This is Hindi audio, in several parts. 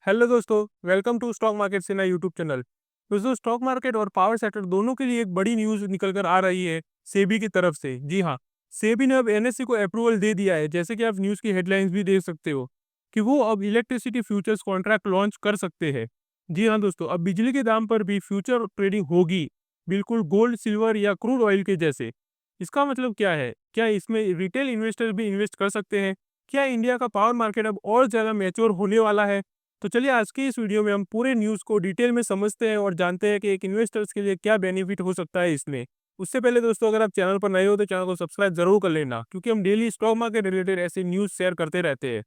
हेलो दोस्तों, वेलकम टू स्टॉक मार्केट सेना यूट्यूब चैनल। दोस्तों, स्टॉक मार्केट और पावर सेक्टर दोनों के लिए एक बड़ी न्यूज़ निकल कर आ रही है सेबी की तरफ से। जी हाँ, सेबी ने अब एनएससी को अप्रूवल दे दिया है। जैसे कि आप न्यूज़ की हेडलाइंस भी देख सकते हो कि वो अब इलेक्ट्रिसिटी फ्यूचर्स कॉन्ट्रैक्ट लॉन्च कर सकते हैं। जी हाँ दोस्तों, अब बिजली के दाम पर भी फ्यूचर ट्रेडिंग होगी, बिल्कुल गोल्ड, सिल्वर या क्रूड ऑयल के जैसे। इसका मतलब क्या है? क्या इसमें रिटेल इन्वेस्टर भी इन्वेस्ट कर सकते हैं? क्या इंडिया का पावर मार्केट अब और ज़्यादा मैच्योर होने वाला है? तो चलिए आज की इस वीडियो में हम पूरे न्यूज़ को डिटेल में समझते हैं और जानते हैं कि एक इन्वेस्टर्स के लिए क्या बेनिफिट हो सकता है इसमें। उससे पहले दोस्तों, अगर आप चैनल पर नए हो तो चैनल को सब्सक्राइब जरूर कर लेना, क्योंकि हम डेली स्टॉक मार्केट रिलेटेड ऐसे न्यूज़ शेयर करते रहते हैं।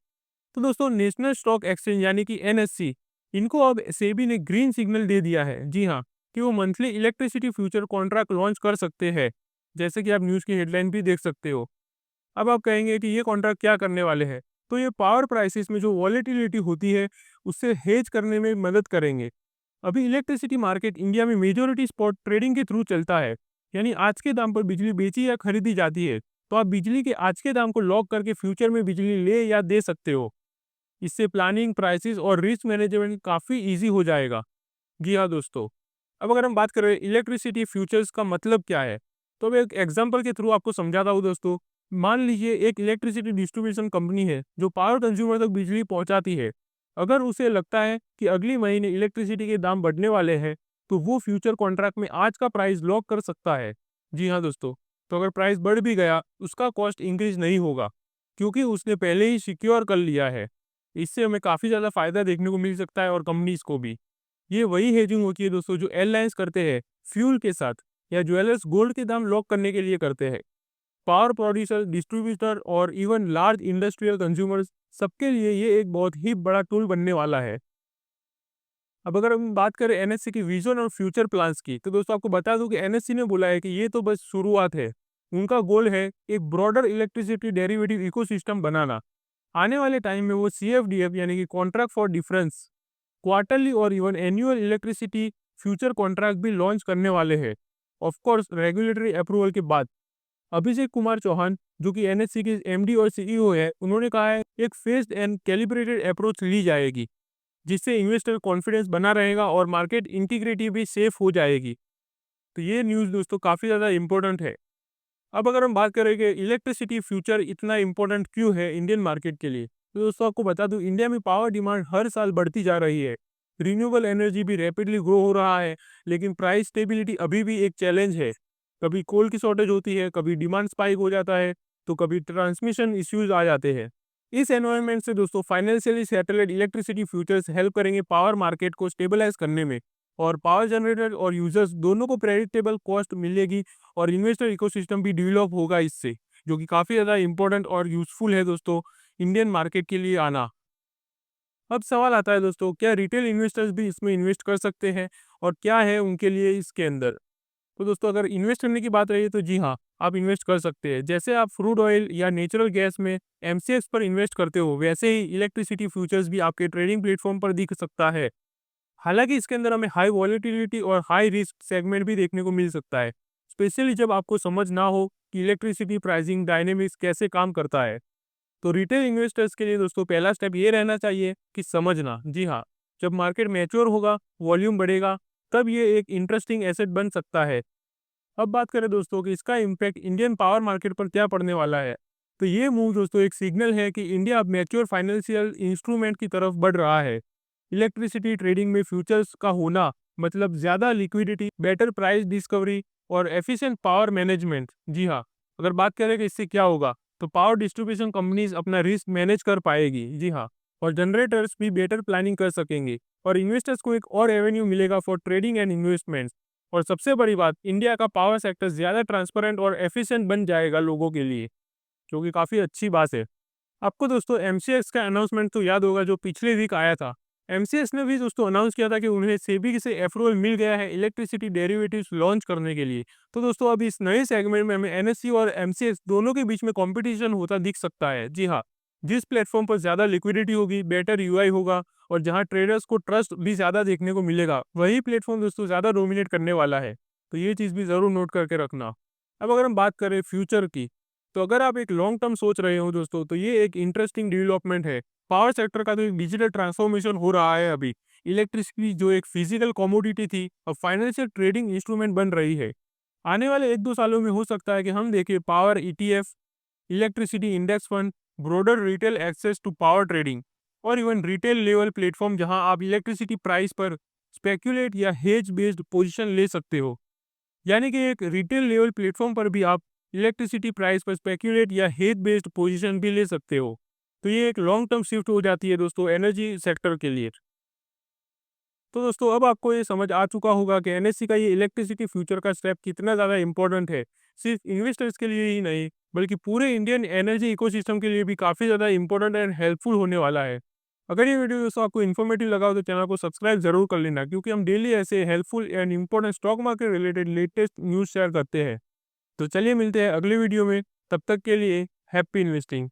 तो दोस्तों, नेशनल स्टॉक एक्सचेंज यानी कि एनएससी, इनको अब सेबी ने ग्रीन सिग्नल दे दिया है। जी हाँ, कि वो monthly electricity future contract launch कर सकते हैं। जैसे कि आप न्यूज़ की हेडलाइन भी देख सकते हो। अब आप कहेंगे कि ये कॉन्ट्रैक्ट क्या करने वाले हैं? तो ये पावर प्राइसेस में जो वॉलेटिलिटी होती है, उससे हेज करने में मदद करेंगे। अभी इलेक्ट्रिसिटी मार्केट इंडिया में मेजॉरिटी स्पॉट ट्रेडिंग के थ्रू चलता है, यानी आज के दाम पर बिजली बेची या खरीदी जाती है। तो आप बिजली के आज के दाम को लॉक करके फ्यूचर में बिजली ले या दे सकते हो। इससे प्लानिंग, प्राइसेस और रिस्क मैनेजमेंट काफ़ी ईज़ी हो जाएगा। जी हाँ दोस्तों, अब अगर हम बात करें इलेक्ट्रिसिटी फ्यूचर्स का मतलब क्या है, तो मैं एक एग्जांपल के थ्रू आपको समझाता हूँ दोस्तों। मान लीजिए एक इलेक्ट्रिसिटी डिस्ट्रीब्यूशन कंपनी है जो पावर कंज्यूमर तक बिजली पहुंचाती है। अगर उसे लगता है कि अगले महीने इलेक्ट्रिसिटी के दाम बढ़ने वाले हैं, तो वो फ्यूचर कॉन्ट्रैक्ट में आज का प्राइस लॉक कर सकता है। जी हाँ दोस्तों, तो अगर प्राइस बढ़ भी गया, उसका कॉस्ट इंक्रीज नहीं होगा, क्योंकि उसने पहले ही सिक्योर कर लिया है। इससे हमें काफ़ी ज़्यादा फायदा देखने को मिल सकता है और कंपनीज को भी। ये वही हेजिंग होती है दोस्तों जो एयरलाइंस करते हैं फ्यूल के साथ, या ज्वेलर्स गोल्ड के दाम लॉक करने के लिए करते हैं। पावर प्रोड्यूसर, डिस्ट्रीब्यूटर और इवन लार्ज इंडस्ट्रियल कंज्यूमर्स, सबके लिए ये एक बहुत ही बड़ा टूल बनने वाला है। अब अगर हम बात करें एनएससी की विजन और फ्यूचर प्लान्स की, तो दोस्तों आपको बता दूं कि एनएससी ने बोला है कि ये तो बस शुरुआत है। उनका गोल है एक ब्रॉडर इलेक्ट्रिसिटी डेरिवेटिव इकोसिस्टम बनाना। आने वाले टाइम में वो सीएफडीएफ यानी कि कॉन्ट्रैक्ट फॉर डिफरेंस, क्वार्टरली और even annual electricity future contract भी लॉन्च करने वाले हैं, ऑफ कोर्स रेगुलेटरी अप्रूवल के बाद। अभिषेक कुमार चौहान, जो कि एनएससी के एमडी और सीईओ है, उन्होंने कहा है एक फेस्ड एंड कैलिब्रेटेड अप्रोच ली जाएगी, जिससे इन्वेस्टर कॉन्फिडेंस बना रहेगा और मार्केट इंटीग्रिटी भी सेफ हो जाएगी। तो ये न्यूज़ दोस्तों काफ़ी ज़्यादा इंपॉर्टेंट है। अब अगर हम बात करें कि इलेक्ट्रिसिटी फ्यूचर इतना इंपॉर्टेंट क्यों है इंडियन मार्केट के लिए, तो दोस्तों आपको बता दूं, इंडिया में पावर डिमांड हर साल बढ़ती जा रही है। रिन्यूएबल एनर्जी भी रैपिडली ग्रो हो रहा है, लेकिन प्राइस स्टेबिलिटी अभी भी एक चैलेंज है। कभी कोल की शॉर्टेज होती है, कभी डिमांड स्पाइक हो जाता है, तो कभी ट्रांसमिशन इश्यूज आ जाते हैं। इस एनवायरनमेंट से दोस्तों financially settled electricity futures help करेंगे पावर मार्केट को स्टेबलाइज करने में, और पावर जनरेटर और यूजर्स दोनों को प्रेडिक्टेबल कॉस्ट मिलेगी, और इन्वेस्टर इकोसिस्टम भी डेवलप होगा इससे, जो कि काफ़ी ज़्यादा इंपॉर्टेंट और यूज़फुल है दोस्तों इंडियन मार्केट के लिए आना। अब सवाल आता है दोस्तों, क्या रिटेल इन्वेस्टर्स भी इसमें इन्वेस्ट कर सकते हैं, और क्या है उनके लिए इसके अंदर? तो दोस्तों अगर इन्वेस्ट करने की बात रही तो जी हाँ, आप इन्वेस्ट कर सकते हैं। जैसे आप क्रूड ऑयल या नेचुरल गैस में एमसीएक्स पर इन्वेस्ट करते हो, वैसे ही इलेक्ट्रिसिटी फ्यूचर्स भी आपके ट्रेडिंग प्लेटफॉर्म पर दिख सकता है। हालाँकि इसके अंदर हमें हाई वॉलेटिलिटी और हाई रिस्क सेगमेंट भी देखने को मिल सकता है, स्पेशली जब आपको समझ ना हो कि इलेक्ट्रिसिटी प्राइसिंग डायनेमिक्स कैसे काम करता है। तो रिटेल इन्वेस्टर्स के लिए दोस्तों पहला स्टेप ये रहना चाहिए कि समझना। जी हाँ, जब मार्केट मैच्योर होगा, वॉल्यूम बढ़ेगा, तब ये एक इंटरेस्टिंग एसेट बन सकता है। अब बात करें दोस्तों कि इसका इम्पैक्ट इंडियन पावर मार्केट पर क्या पड़ने वाला है, तो ये मूव दोस्तों एक सिग्नल है कि इंडिया अब मैच्योर फाइनेंशियल इंस्ट्रूमेंट की तरफ बढ़ रहा है। इलेक्ट्रिसिटी ट्रेडिंग में फ्यूचर्स का होना मतलब ज़्यादा लिक्विडिटी, बेटर प्राइस डिस्कवरी और एफिशिएंट पावर मैनेजमेंट। जी हाँ, अगर बात करें कि इससे क्या होगा, तो पावर डिस्ट्रीब्यूशन कंपनीज अपना रिस्क मैनेज कर पाएगी। जी हाँ, और जनरेटर्स भी बेटर प्लानिंग कर सकेंगे, और इन्वेस्टर्स को एक और रेवेन्यू मिलेगा फॉर ट्रेडिंग एंड इन्वेस्टमेंट्स। और सबसे बड़ी बात, इंडिया का पावर सेक्टर ज़्यादा ट्रांसपेरेंट और एफिशिएंट बन जाएगा लोगों के लिए, जो कि काफ़ी अच्छी बात है। आपको दोस्तों एमसीएक्स का अनाउंसमेंट तो याद होगा, जो पिछले वीक आया था। एमसीएक्स ने भी दोस्तों अनाउंस किया था कि उन्हें सेबी से अप्रूवल मिल गया है इलेक्ट्रिसिटी डेरिवेटिव्स लॉन्च करने के लिए। तो दोस्तों अब इस नए सेगमेंट में हमें एनएससी और एमसीएक्स दोनों के बीच में कंपटीशन होता दिख सकता है। जी हाँ, जिस प्लेटफॉर्म पर ज़्यादा लिक्विडिटी होगी, बेटर यूआई होगा, और जहाँ ट्रेडर्स को ट्रस्ट भी ज़्यादा देखने को मिलेगा, वही प्लेटफॉर्म दोस्तों ज़्यादा डोमिनेट करने वाला है। तो ये चीज़ भी ज़रूर नोट करके रखना। अब अगर हम बात करें फ्यूचर की, तो अगर आप एक लॉन्ग टर्म सोच रहे हो दोस्तों, तो ये एक इंटरेस्टिंग डेवलपमेंट है। पावर सेक्टर का तो एक डिजिटल ट्रांसफॉर्मेशन हो रहा है अभी। इलेक्ट्रिसिटी जो एक फिजिकल कमोडिटी थी, अब फाइनेंशियल ट्रेडिंग इंस्ट्रूमेंट बन रही है। आने वाले 1-2 सालों में हो सकता है कि हम देखें power ETF, electricity index fund, broader retail access to power trading और इवन रिटेल लेवल प्लेटफॉर्म जहां आप इलेक्ट्रिसिटी प्राइस पर स्पेक्युलेट या हेज बेस्ड पोजीशन ले सकते हो। यानी कि एक रिटेल लेवल प्लेटफॉर्म पर भी आप इलेक्ट्रिसिटी प्राइस पर स्पेक्युलेट या हेज बेस्ड पोजीशन भी ले सकते हो। तो ये एक लॉन्ग टर्म शिफ्ट हो जाती है दोस्तों एनर्जी सेक्टर के लिए। तो दोस्तों अब आपको ये समझ आ चुका होगा कि एनएससी का ये इलेक्ट्रिसिटी फ्यूचर का स्टेप कितना ज़्यादा इंपॉर्टेंट है। सिर्फ इन्वेस्टर्स के लिए ही नहीं, बल्कि पूरे इंडियन एनर्जी इकोसिस्टम के लिए भी काफ़ी ज़्यादा इंपॉर्टेंट एंड हेल्पफुल होने वाला है। अगर ये वीडियो दोस्तों आपको इन्फॉर्मेटिव लगा हो तो चैनल को सब्सक्राइब जरूर कर लेना, क्योंकि हम डेली ऐसे helpful and important stock market related latest news share करते हैं। तो चलिए मिलते हैं अगले वीडियो में, तब तक के लिए हैप्पी इन्वेस्टिंग।